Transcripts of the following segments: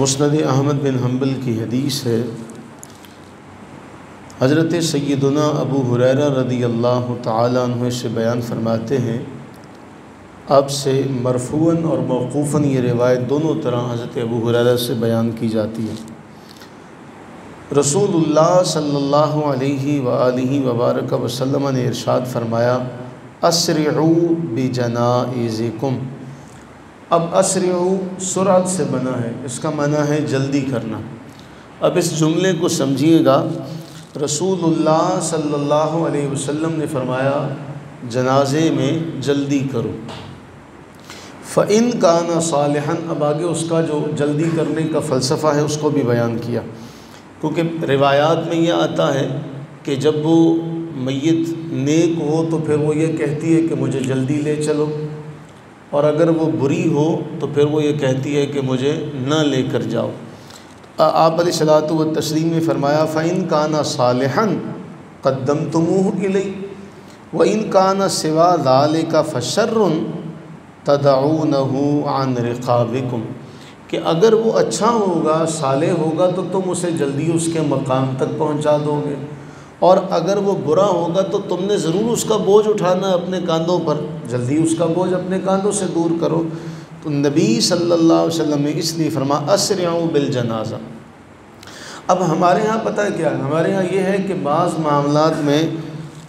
مسند احمد بن حنبل کی حدیث ہے، حضرت سیدنا ابو ہریرہ رضی اللہ تعالیٰ عنہ سے بیان فرماتے ہیں، آپ سے مرفوعاً اور موقوفاً یہ روایت دونوں طرح حضرت ابو ہریرہ سے بیان کی جاتی ہے۔ رسول اللہ صلی اللہ علیہ وآلہ وبارک وسلم نے ارشاد فرمایا، اسرعوا بجنائزکم۔ اب اسرعوا سرعت سے بنا ہے، اس کا معنی ہے جلدی کرنا۔ اب اس جملے کو سمجھیے گا، رسول اللہ صلی اللہ علیہ وسلم نے فرمایا جنازے میں جلدی کرو۔ فَإِن كَانَ صَالِحًا، اب آگے اس کا جو جلدی کرنے کا فلسفہ ہے اس کو بھی بیان کیا، کیونکہ روایات میں یہ آتا ہے کہ جب وہ میت نیک ہو تو پھر وہ یہ کہتی ہے کہ مجھے جلدی لے چلو، اور اگر وہ بری ہو تو پھر وہ یہ کہتی ہے کہ مجھے نہ لے کر جاؤ۔ آپ علیہ الصلوۃ والتسلیم نے فرمایا، فَإِن كَانَ صَالِحًا قَدَّمْتُمُوهُ إِلَيْهِ وَإِن كَانَ سِوَى ذَلِكَ فَشَرٌّ تَدْعُونَهُ عَنْ رِقَابِكُمْ، کہ اگر وہ اچھا ہوگا، صالح ہوگا تو تم اسے جلدی اس کے مقام تک پہنچا دو گے، اور اگر وہ برا ہوگا تو تم نے ضرور اس کا بوجھ اٹھانا ہے اپنے کاندھوں پر، جلدی اس کا بوجھ اپنے کاندھوں سے دور کرو۔ تو نبی صلی اللہ علیہ وسلم نے اس لیے فرمایا اسرعوا بالجنازہ۔ اب ہمارے ہاں پتہ ہے کیا ہے، ہمارے ہاں یہ ہے کہ بعض معاملات میں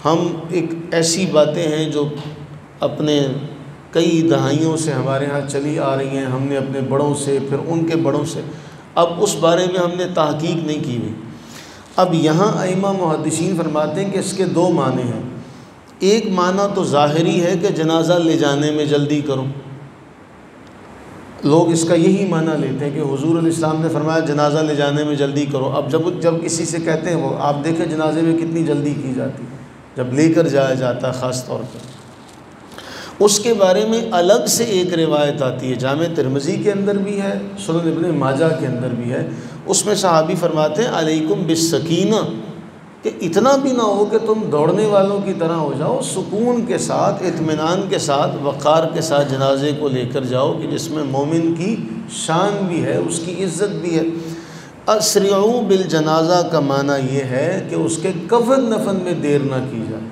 ہم ایک ایسی باتیں ہیں جو اپنے کئی دہائیوں سے ہمارے ہاں چلی آ رہی ہیں، ہم نے اپنے بڑوں سے، پھر ان کے بڑوں سے، اب اس بارے میں ہم نے تحقیق نہیں کی ہوئی۔ اب یہاں ائمہ محدثین فرماتے ہیں کہ اس کے دو معنی ہیں۔ ایک معنی تو ظاہری ہے کہ جنازہ لے جانے میں جلدی کرو، لوگ اس کا یہی معنی لیتے ہیں کہ حضور علیہ السلام نے فرمایا جنازہ لے جانے میں جلدی کرو۔ اب جب کسی سے کہتے ہیں، وہ آپ دیکھیں جنازے میں کتنی جلدی کی جاتی جب لے کر جایا جاتا ہے، خاص طور پر اس کے بارے میں الگ سے ایک روایت آتی ہے، جامع ترمذی کے اندر بھی ہے، سنن ابن ماجہ کے اندر بھی ہے۔ اس میں صحابی فرماتے ہیں علیکم بالسکینہ، کہ اتنا بھی نہ ہو کہ تم دوڑنے والوں کی طرح ہو جاؤ، سکون کے ساتھ، اطمینان کے ساتھ، وقار کے ساتھ جنازے کو لے کر جاؤ، کہ جس میں مومن کی شان بھی ہے، اس کی عزت بھی ہے۔ اسرعوا بالجنازہ کا معنی یہ ہے کہ اس کے کفن دفن میں دیر نہ کی جائے۔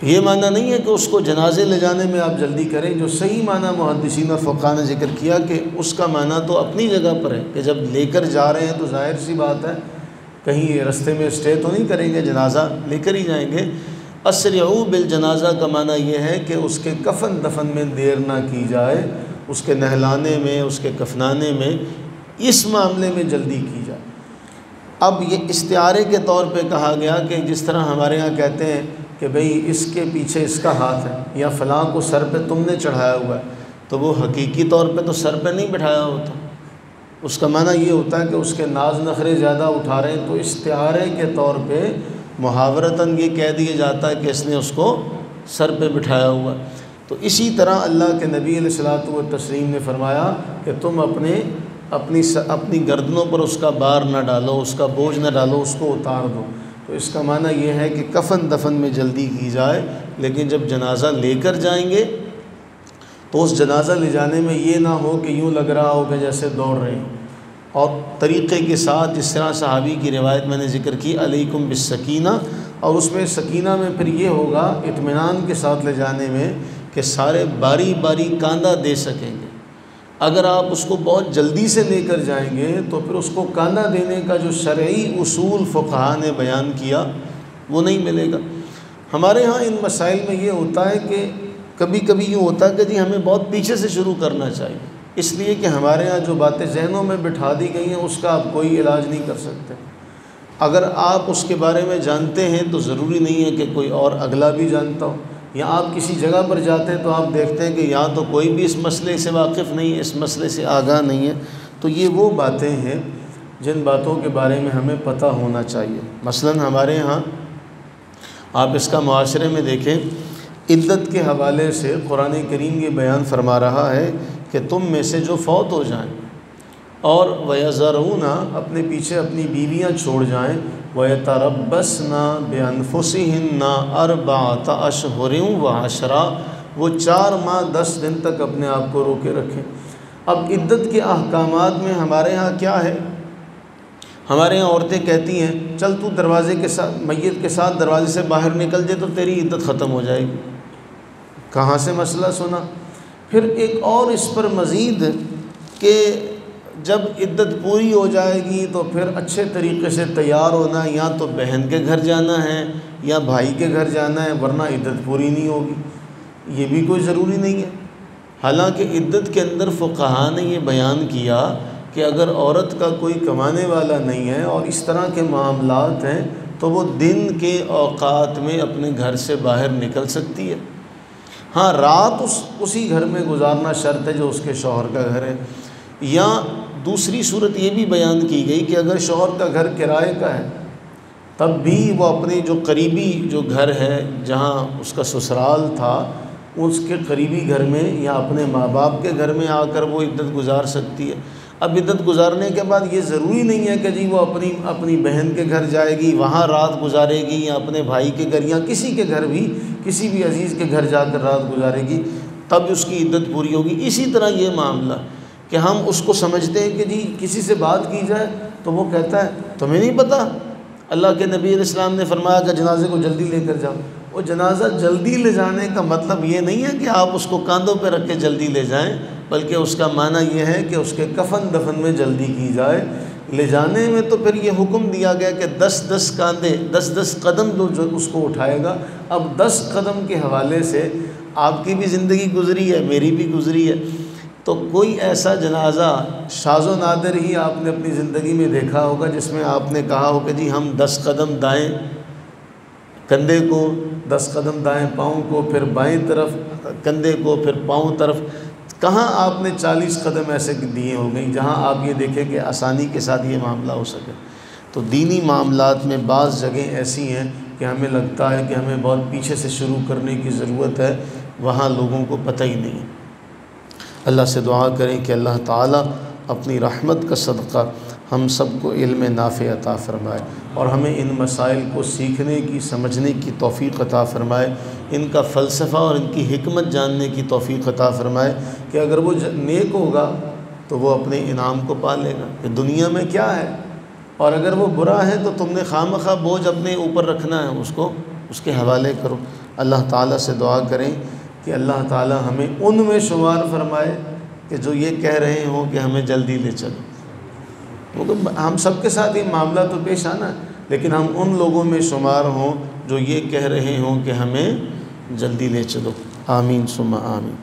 یہ معنی نہیں ہے کہ اس کو جنازے لے جانے میں آپ جلدی کریں، جو صحیح معنی محدثین اور فقہاء نے ذکر کیا کہ اس کا معنی تو اپنی جگہ پر ہے کہ جب لے کر جا رہے ہیں تو ظاہر سی بات ہے کہیں رستے میں اسٹے تو نہیں کریں گے، جنازہ لے کر ہی جائیں گے۔ اسرعوا بالجنازہ کا معنی یہ ہے کہ اس کے کفن دفن میں دیر نہ کی جائے، اس کے نہلانے میں، اس کے کفنانے میں، اس معاملے میں جلدی کی جائے۔ اب یہ استعارے کے طور پہ کہا گیا کہ جس طرح ہمارے ہاں کہتے ہیں کہ بھئی اس کے پیچھے اس کا ہاتھ ہے، یا فلاں کو سر پہ تم نے چڑھایا ہوا ہے، تو وہ حقیقی طور پہ تو سر پہ نہیں بٹھایا ہوتا، اس کا معنی یہ ہوتا ہے کہ اس کے ناز نخرے زیادہ اٹھا رہے ہیں، تو استعارے کے طور پہ محاورتاً یہ کہہ دیا جاتا ہے کہ اس نے اس کو سر پہ بٹھایا ہوا ہے۔ تو اسی طرح اللہ کے نبی علیہ الصلوۃ والتسلیم نے فرمایا کہ تم اپنی گردنوں پر اس کا بار نہ ڈالو، اس کا بوجھ نہ ڈالو، اس کو اتار دو۔ تو اس کا معنی یہ ہے کہ کفن دفن میں جلدی کی جائے، لیکن جب جنازہ لے کر جائیں گے تو اس جنازہ لے جانے میں یہ نہ ہو کہ یوں لگ رہا ہو کہ جیسے دوڑ رہے ہیں، اور طریقے کے ساتھ جس طرح صحابی کی روایت میں نے ذکر کی علیکم بالسکینہ، اور اس میں سکینہ میں پھر یہ ہوگا اطمینان کے ساتھ لے جانے میں کہ سارے باری باری کاندھا دے سکیں گے۔ اگر آپ اس کو بہت جلدی سے لے کر جائیں گے تو پھر اس کو کاندھا دینے کا جو شرعی اصول فقہاء نے بیان کیا وہ نہیں ملے گا۔ ہمارے ہاں ان مسائل میں یہ ہوتا ہے کہ کبھی کبھی یوں ہوتا ہے کہ جی ہمیں بہت پیچھے سے شروع کرنا چاہیے، اس لیے کہ ہمارے ہاں جو باتیں ذہنوں میں بٹھا دی گئی ہیں اس کا آپ کوئی علاج نہیں کر سکتے۔ اگر آپ اس کے بارے میں جانتے ہیں تو ضروری نہیں ہے کہ کوئی اور اگلا بھی جانتا ہو، یا آپ کسی جگہ پر جاتے ہیں تو آپ دیکھتے ہیں کہ یہاں تو کوئی بھی اس مسئلے سے واقف نہیں ہے، اس مسئلے سے آگاہ نہیں ہے، تو یہ وہ باتیں ہیں جن باتوں کے بارے میں ہمیں پتہ ہونا چاہیے۔ مثلا ہمارے ہاں آپ اس کا معاشرے میں دیکھیں، عدت کے حوالے سے قرآن کریم یہ بیان فرما رہا ہے کہ تم میں سے جو فوت ہو جائیں اور وَيَذَرُونَ اپنے پیچھے اپنی بیویاں چھوڑ جائیں، وَيَتَرَبَّصْنَ بِأَنفُسِهِنَّ أَرْبَعَةَ أَشْهُرٍ وَعَشْرًا، وہ 4 ماہ 10 دن تک اپنے آپ کو روکے رکھیں۔ اب عدت کے احکامات میں ہمارے ہاں کیا ہے؟ ہمارے یہاں عورتیں کہتی ہیں چل تو دروازے کے ساتھ میت کے ساتھ دروازے سے باہر نکل جائے تو تیری عدت ختم ہو جائے گی۔ کہاں سے مسئلہ سنا؟ پھر ایک اور اس پر مزید کہ جب عدت پوری ہو جائے گی تو پھر اچھے طریقے سے تیار ہونا، یا تو بہن کے گھر جانا ہے یا بھائی کے گھر جانا ہے، ورنہ عدت پوری نہیں ہوگی۔ یہ بھی کوئی ضروری نہیں ہے۔ حالانکہ عدت کے اندر فقہاء نے یہ بیان کیا کہ اگر عورت کا کوئی کمانے والا نہیں ہے اور اس طرح کے معاملات ہیں تو وہ دن کے اوقات میں اپنے گھر سے باہر نکل سکتی ہے۔ ہاں، رات اسی گھر میں گزارنا شرط ہے جو اس کے شوہر کا گھر ہے۔ یا دوسری صورت یہ بھی بیان کی گئی کہ اگر شوہر کا گھر کرائے کا ہے تب بھی وہ اپنے جو قریبی جو گھر ہے جہاں اس کا سسرال تھا اس کے قریبی گھر میں یا اپنے ماں باپ کے گھر میں آ کر وہ عدت گزار سکتی ہے۔ اب عدت گزارنے کے بعد یہ ضروری نہیں ہے کہ جی وہ اپنی بہن کے گھر جائے گی، وہاں رات گزارے گی، یا اپنے بھائی کے گھر یا کسی کے گھر بھی کسی بھی عزیز کے گھر جا کر رات گزارے گی تب اس کی عدت پوری ہوگی۔ اسی طرح یہ معاملہ کہ ہم اس کو سمجھتے ہیں کہ جی کسی سے بات کی جائے تو وہ کہتا ہے تمہیں نہیں پتہ، اللہ کے نبی علیہ السلام نے فرمایا کہ جنازے کو جلدی لے کر جاؤ۔ وہ جنازہ جلدی لے جانے کا مطلب یہ نہیں ہے کہ آپ اس کو کاندھوں پہ رکھ کے جلدی لے جائیں، بلکہ اس کا معنی یہ ہے کہ اس کے کفن دفن میں جلدی کی جائے۔ لے جانے میں تو پھر یہ حکم دیا گیا کہ 10 کاندھے 10 قدم جو اس کو اٹھائے گا۔ اب 10 قدم کے حوالے سے آپ کی بھی زندگی گزری ہے، میری بھی گزری ہے، تو کوئی ایسا جنازہ شاذ و نادر ہی آپ نے اپنی زندگی میں دیکھا ہوگا جس میں آپ نے کہا ہو کہ جی ہم 10 قدم دائیں کندھے کو، 10 قدم دائیں پاؤں کو، پھر بائیں طرف کندھے کو، پھر پاؤں طرف۔ کہاں آپ نے 40 قدم ایسے دیے ہو گئی جہاں آپ یہ دیکھیں کہ آسانی کے ساتھ یہ معاملہ ہو سکے۔ تو دینی معاملات میں بعض جگہیں ایسی ہیں کہ ہمیں لگتا ہے کہ ہمیں بہت پیچھے سے شروع کرنے کی ضرورت ہے، وہاں لوگوں کو پتہ ہی نہیں ہے۔ اللہ سے دعا کریں کہ اللہ تعالیٰ اپنی رحمت کا صدقہ ہم سب کو علم نافع عطا فرمائے اور ہمیں ان مسائل کو سیکھنے کی، سمجھنے کی توفیق عطا فرمائے، ان کا فلسفہ اور ان کی حکمت جاننے کی توفیق عطا فرمائے کہ اگر وہ نیک ہوگا تو وہ اپنے انعام کو پا لے گا کہ دنیا میں کیا ہے، اور اگر وہ برا ہے تو تم نے خواہ بوجھ اپنے اوپر رکھنا ہے، اس کو اس کے حوالے کرو۔ اللہ تعالیٰ سے دعا کریں کہ اللہ تعالیٰ ہمیں ان میں شمار فرمائے کہ جو یہ کہہ رہے ہوں کہ ہمیں جلدی لے چلو، کیونکہ ہم سب کے ساتھ یہ معاملہ تو پیش آنا ہے، لیکن ہم ان لوگوں میں شمار ہوں جو یہ کہہ رہے ہوں کہ ہمیں جلدی لے چلو۔ آمین ثم آمین۔